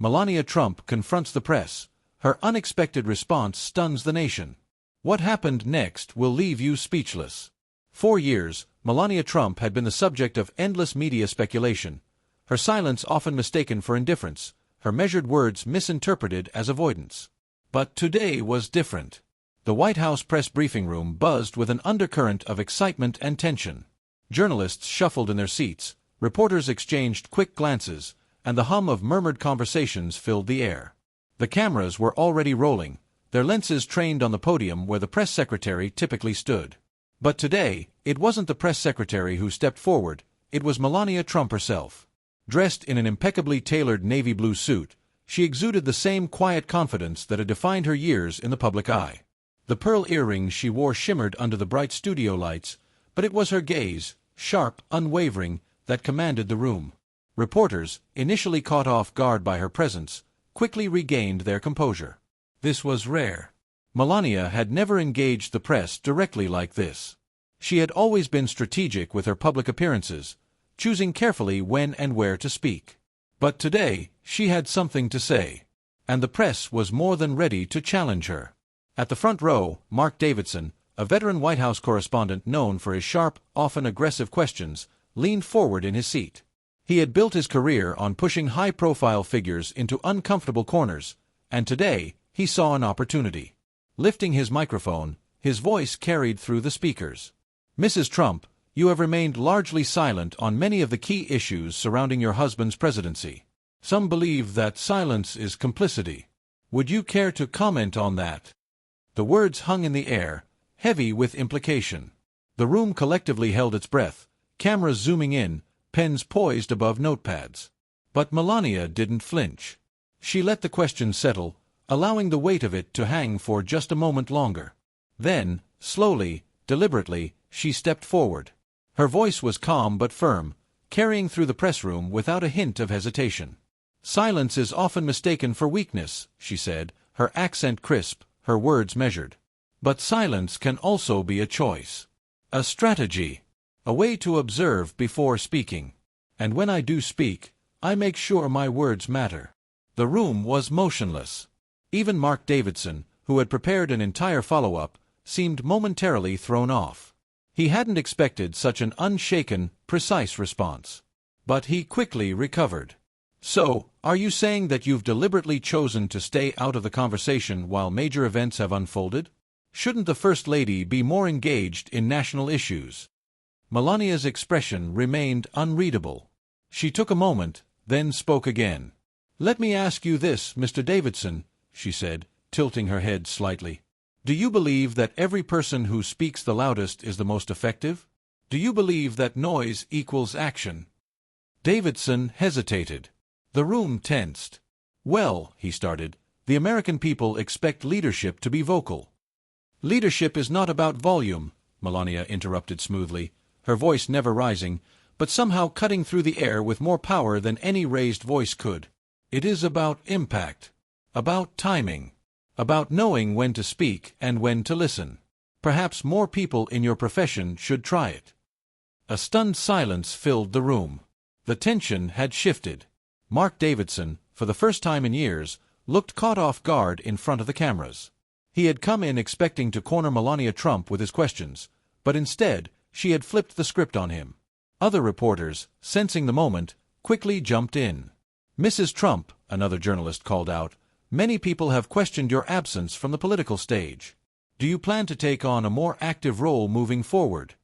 Melania Trump confronts the press. Her unexpected response stuns the nation. What happened next will leave you speechless. For years, Melania Trump had been the subject of endless media speculation, her silence often mistaken for indifference, her measured words misinterpreted as avoidance. But today was different. The White House press briefing room buzzed with an undercurrent of excitement and tension. Journalists shuffled in their seats, reporters exchanged quick glances, and the hum of murmured conversations filled the air. The cameras were already rolling, their lenses trained on the podium where the press secretary typically stood. But today, it wasn't the press secretary who stepped forward, it was Melania Trump herself. Dressed in an impeccably tailored navy blue suit, she exuded the same quiet confidence that had defined her years in the public eye. The pearl earrings she wore shimmered under the bright studio lights, but it was her gaze, sharp, unwavering, that commanded the room. Reporters, initially caught off guard by her presence, quickly regained their composure. This was rare. Melania had never engaged the press directly like this. She had always been strategic with her public appearances, choosing carefully when and where to speak. But today, she had something to say. And the press was more than ready to challenge her. At the front row, Mark Davidson, a veteran White House correspondent known for his sharp, often aggressive questions, leaned forward in his seat. He had built his career on pushing high-profile figures into uncomfortable corners, and today, he saw an opportunity. Lifting his microphone, his voice carried through the speakers. "Mrs. Trump, you have remained largely silent on many of the key issues surrounding your husband's presidency. Some believe that silence is complicity. Would you care to comment on that?" The words hung in the air, heavy with implication. The room collectively held its breath, cameras zooming in, pens poised above notepads. But Melania didn't flinch. She let the question settle, allowing the weight of it to hang for just a moment longer. Then, slowly, deliberately, she stepped forward. Her voice was calm but firm, carrying through the press room without a hint of hesitation. "Silence is often mistaken for weakness," she said, her accent crisp, her words measured. "But silence can also be a choice. A strategy. A way to observe before speaking. And when I do speak, I make sure my words matter." The room was motionless. Even Mark Davidson, who had prepared an entire follow-up, seemed momentarily thrown off. He hadn't expected such an unshaken, precise response. But he quickly recovered. "So, are you saying that you've deliberately chosen to stay out of the conversation while major events have unfolded? Shouldn't the First Lady be more engaged in national issues?" Melania's expression remained unreadable. She took a moment, then spoke again. "Let me ask you this, Mr. Davidson," she said, tilting her head slightly. "Do you believe that every person who speaks the loudest is the most effective? Do you believe that noise equals action?" Davidson hesitated. The room tensed. "Well," he started, "the American people expect leadership to be vocal." "Leadership is not about volume," Melania interrupted smoothly, her voice never rising, but somehow cutting through the air with more power than any raised voice could. "It is about impact. About timing. About knowing when to speak and when to listen. Perhaps more people in your profession should try it." A stunned silence filled the room. The tension had shifted. Mark Davidson, for the first time in years, looked caught off guard in front of the cameras. He had come in expecting to corner Melania Trump with his questions, but instead, she had flipped the script on him. Other reporters, sensing the moment, quickly jumped in. "Mrs. Trump," another journalist called out, "many people have questioned your absence from the political stage. Do you plan to take on a more active role moving forward?"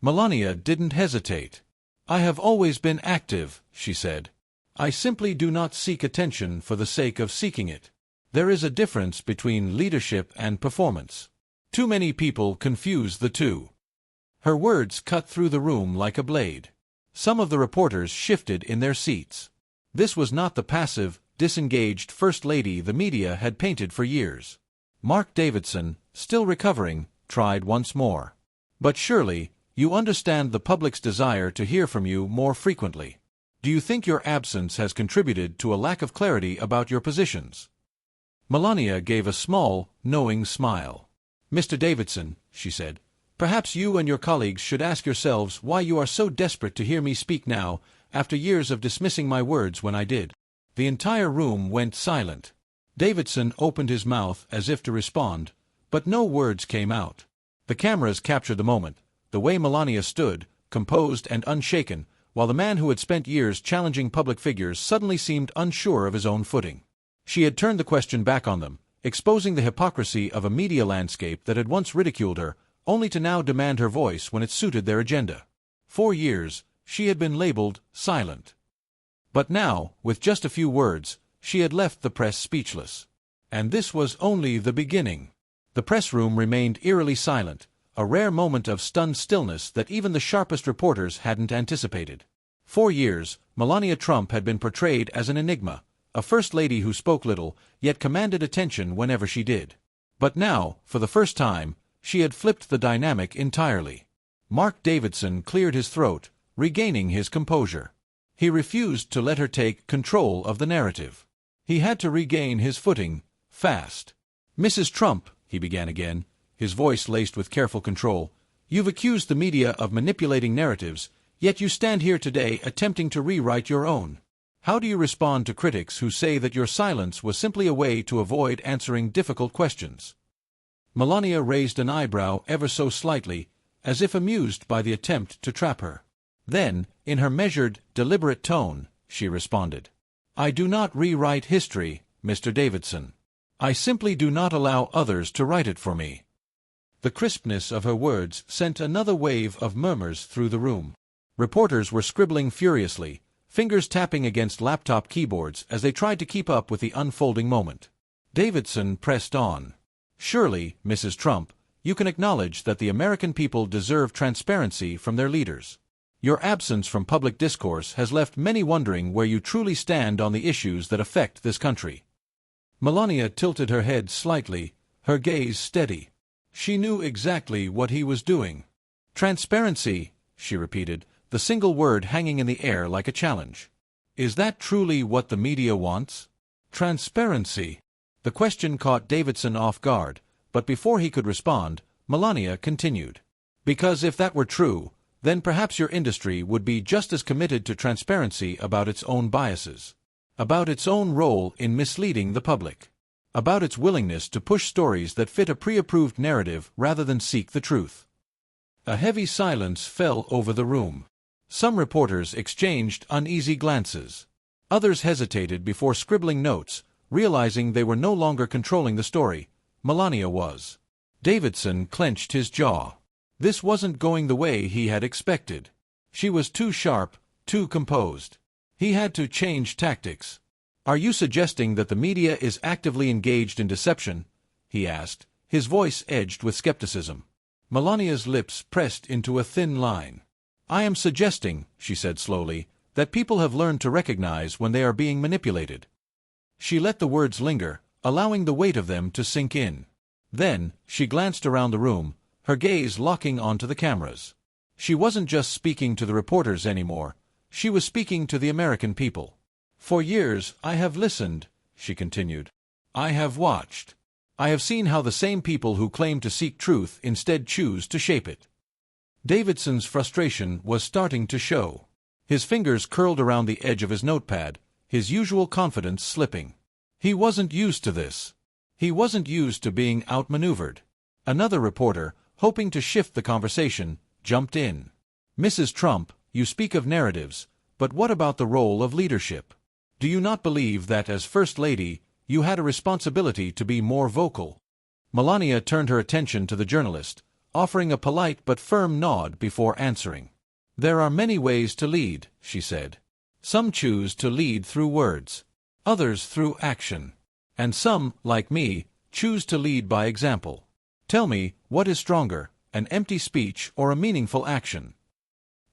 Melania didn't hesitate. "I have always been active," she said. "I simply do not seek attention for the sake of seeking it. There is a difference between leadership and performance. Too many people confuse the two." Her words cut through the room like a blade. Some of the reporters shifted in their seats. This was not the passive, disengaged First Lady the media had painted for years. Mark Davidson, still recovering, tried once more. "But surely, you understand the public's desire to hear from you more frequently. Do you think your absence has contributed to a lack of clarity about your positions?" Melania gave a small, knowing smile. "Mr. Davidson," she said, "perhaps you and your colleagues should ask yourselves why you are so desperate to hear me speak now, after years of dismissing my words when I did." The entire room went silent. Davidson opened his mouth as if to respond, but no words came out. The cameras captured the moment, the way Melania stood, composed and unshaken, while the man who had spent years challenging public figures suddenly seemed unsure of his own footing. She had turned the question back on them, exposing the hypocrisy of a media landscape that had once ridiculed her, only to now demand her voice when it suited their agenda. 4 years, she had been labeled silent. But now, with just a few words, she had left the press speechless. And this was only the beginning. The press room remained eerily silent, a rare moment of stunned stillness that even the sharpest reporters hadn't anticipated. 4 years, Melania Trump had been portrayed as an enigma, a first lady who spoke little, yet commanded attention whenever she did. But now, for the first time, she had flipped the dynamic entirely. Mark Davidson cleared his throat, regaining his composure. He refused to let her take control of the narrative. He had to regain his footing, fast. "Mrs. Trump," he began again, his voice laced with careful control, "you've accused the media of manipulating narratives, yet you stand here today attempting to rewrite your own. How do you respond to critics who say that your silence was simply a way to avoid answering difficult questions?" Melania raised an eyebrow ever so slightly, as if amused by the attempt to trap her. Then, in her measured, deliberate tone, she responded, "I do not rewrite history, Mr. Davidson. I simply do not allow others to write it for me." The crispness of her words sent another wave of murmurs through the room. Reporters were scribbling furiously, fingers tapping against laptop keyboards as they tried to keep up with the unfolding moment. Davidson pressed on. "Surely, Mrs. Trump, you can acknowledge that the American people deserve transparency from their leaders. Your absence from public discourse has left many wondering where you truly stand on the issues that affect this country." Melania tilted her head slightly, her gaze steady. She knew exactly what he was doing. "Transparency," she repeated, the single word hanging in the air like a challenge. "Is that truly what the media wants? Transparency?" The question caught Davidson off guard, but before he could respond, Melania continued. "Because if that were true, then perhaps your industry would be just as committed to transparency about its own biases, about its own role in misleading the public, about its willingness to push stories that fit a pre-approved narrative rather than seek the truth." A heavy silence fell over the room. Some reporters exchanged uneasy glances. Others hesitated before scribbling notes, realizing they were no longer controlling the story. Melania was. Davidson clenched his jaw. This wasn't going the way he had expected. She was too sharp, too composed. He had to change tactics. "Are you suggesting that the media is actively engaged in deception?" he asked, his voice edged with skepticism. Melania's lips pressed into a thin line. "I am suggesting," she said slowly, "that people have learned to recognize when they are being manipulated." She let the words linger, allowing the weight of them to sink in. Then, she glanced around the room, her gaze locking onto the cameras. She wasn't just speaking to the reporters anymore, she was speaking to the American people. "For years I have listened," she continued. "I have watched. I have seen how the same people who claim to seek truth instead choose to shape it." Davidson's frustration was starting to show. His fingers curled around the edge of his notepad, his usual confidence slipping. He wasn't used to this. He wasn't used to being outmaneuvered. Another reporter, hoping to shift the conversation, jumped in. "Mrs. Trump, you speak of narratives, but what about the role of leadership? Do you not believe that as First Lady, you had a responsibility to be more vocal?" Melania turned her attention to the journalist, offering a polite but firm nod before answering. "There are many ways to lead," she said. "Some choose to lead through words, others through action, and some, like me, choose to lead by example. Tell me, what is stronger, an empty speech or a meaningful action?"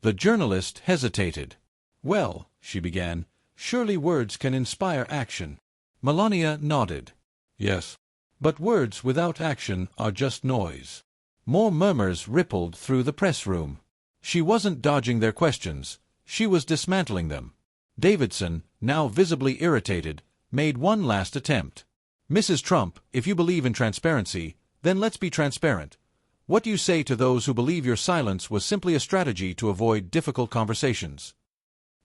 The journalist hesitated. "Well," she began, "surely words can inspire action." Melania nodded. "Yes. But words without action are just noise." More murmurs rippled through the press room. She wasn't dodging their questions, she was dismantling them. Davidson, now visibly irritated, made one last attempt. "Mrs. Trump, if you believe in transparency, then let's be transparent. What do you say to those who believe your silence was simply a strategy to avoid difficult conversations?"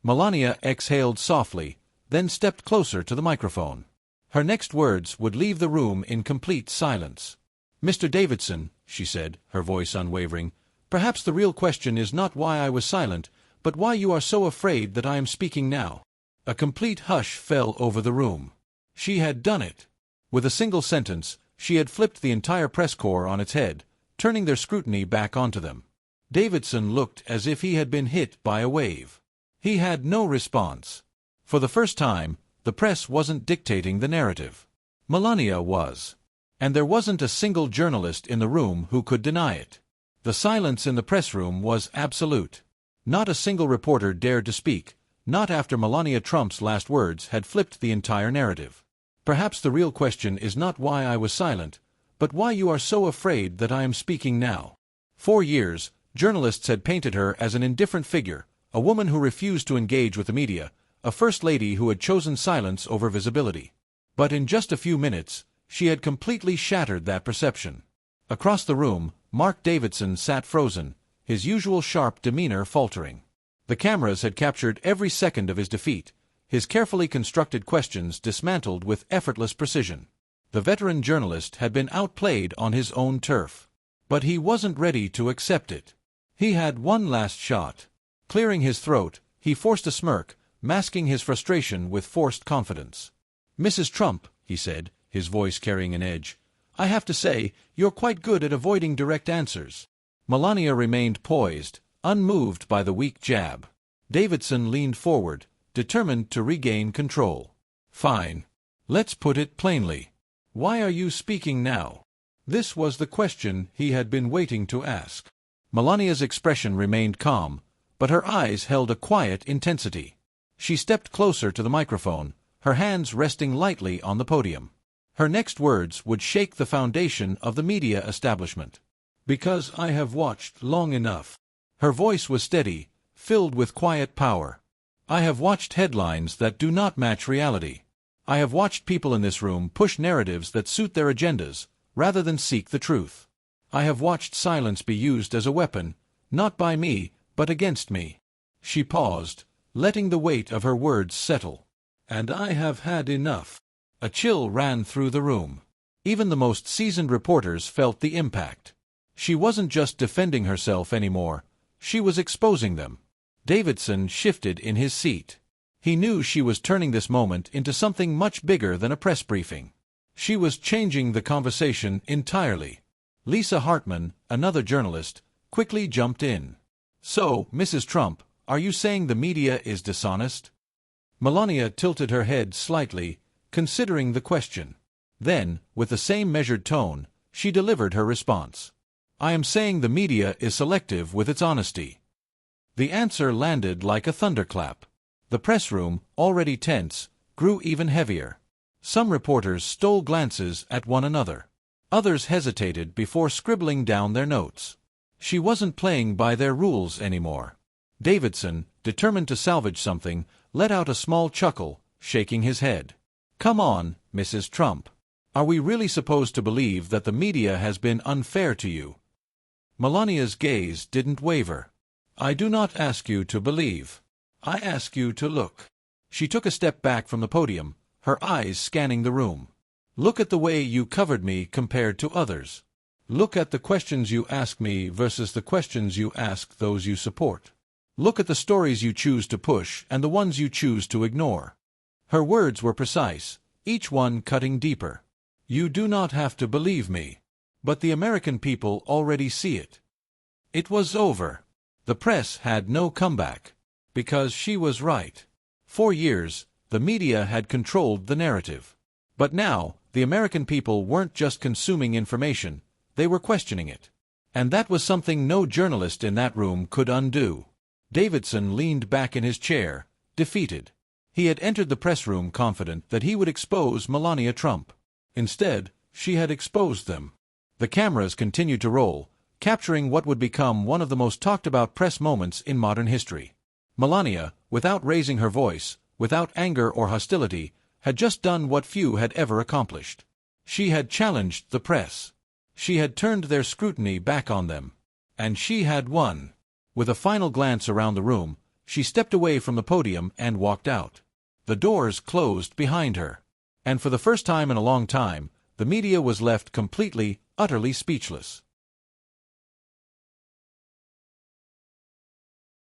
Melania exhaled softly, then stepped closer to the microphone. Her next words would leave the room in complete silence. "Mr. Davidson," she said, her voice unwavering, "perhaps the real question is not why I was silent, but why you are so afraid that I am speaking now." A complete hush fell over the room. She had done it. With a single sentence, she had flipped the entire press corps on its head, turning their scrutiny back onto them. Davidson looked as if he had been hit by a wave. He had no response. For the first time, the press wasn't dictating the narrative. Melania was. And there wasn't a single journalist in the room who could deny it. The silence in the press room was absolute. Not a single reporter dared to speak, not after Melania Trump's last words had flipped the entire narrative. "Perhaps the real question is not why I was silent, but why you are so afraid that I am speaking now." 4 years, journalists had painted her as an indifferent figure, a woman who refused to engage with the media, a first lady who had chosen silence over visibility. But in just a few minutes, she had completely shattered that perception. Across the room, Mark Davidson sat frozen, his usual sharp demeanor faltering. The cameras had captured every second of his defeat, his carefully constructed questions dismantled with effortless precision. The veteran journalist had been outplayed on his own turf. But he wasn't ready to accept it. He had one last shot. Clearing his throat, he forced a smirk, masking his frustration with forced confidence. "Mrs. Trump," he said, his voice carrying an edge, "I have to say, you're quite good at avoiding direct answers." Melania remained poised, unmoved by the weak jab. Davidson leaned forward, determined to regain control. "Fine. Let's put it plainly. Why are you speaking now?" This was the question he had been waiting to ask. Melania's expression remained calm, but her eyes held a quiet intensity. She stepped closer to the microphone, her hands resting lightly on the podium. Her next words would shake the foundation of the media establishment. "Because I have watched long enough." Her voice was steady, filled with quiet power. "I have watched headlines that do not match reality. I have watched people in this room push narratives that suit their agendas, rather than seek the truth. I have watched silence be used as a weapon, not by me, but against me." She paused, letting the weight of her words settle. "And I have had enough." A chill ran through the room. Even the most seasoned reporters felt the impact. She wasn't just defending herself anymore, she was exposing them. Davidson shifted in his seat. He knew she was turning this moment into something much bigger than a press briefing. She was changing the conversation entirely. Lisa Hartman, another journalist, quickly jumped in. "So, Mrs. Trump, are you saying the media is dishonest?" Melania tilted her head slightly, considering the question. Then, with the same measured tone, she delivered her response. "I am saying the media is selective with its honesty." The answer landed like a thunderclap. The press room, already tense, grew even heavier. Some reporters stole glances at one another. Others hesitated before scribbling down their notes. She wasn't playing by their rules anymore. Davidson, determined to salvage something, let out a small chuckle, shaking his head. "Come on, Mrs. Trump. Are we really supposed to believe that the media has been unfair to you?" Melania's gaze didn't waver. "I do not ask you to believe. I ask you to look." She took a step back from the podium, her eyes scanning the room. "Look at the way you covered me compared to others. Look at the questions you ask me versus the questions you ask those you support. Look at the stories you choose to push and the ones you choose to ignore." Her words were precise, each one cutting deeper. "You do not have to believe me. But the American people already see it." It was over. The press had no comeback. Because she was right. 4 years, the media had controlled the narrative. But now, the American people weren't just consuming information, they were questioning it. And that was something no journalist in that room could undo. Davidson leaned back in his chair, defeated. He had entered the press room confident that he would expose Melania Trump. Instead, she had exposed them. The cameras continued to roll, capturing what would become one of the most talked-about press moments in modern history. Melania, without raising her voice, without anger or hostility, had just done what few had ever accomplished. She had challenged the press. She had turned their scrutiny back on them. And she had won. With a final glance around the room, she stepped away from the podium and walked out. the doors closed behind her. And for the first time in a long time, the media was left completely, utterly speechless.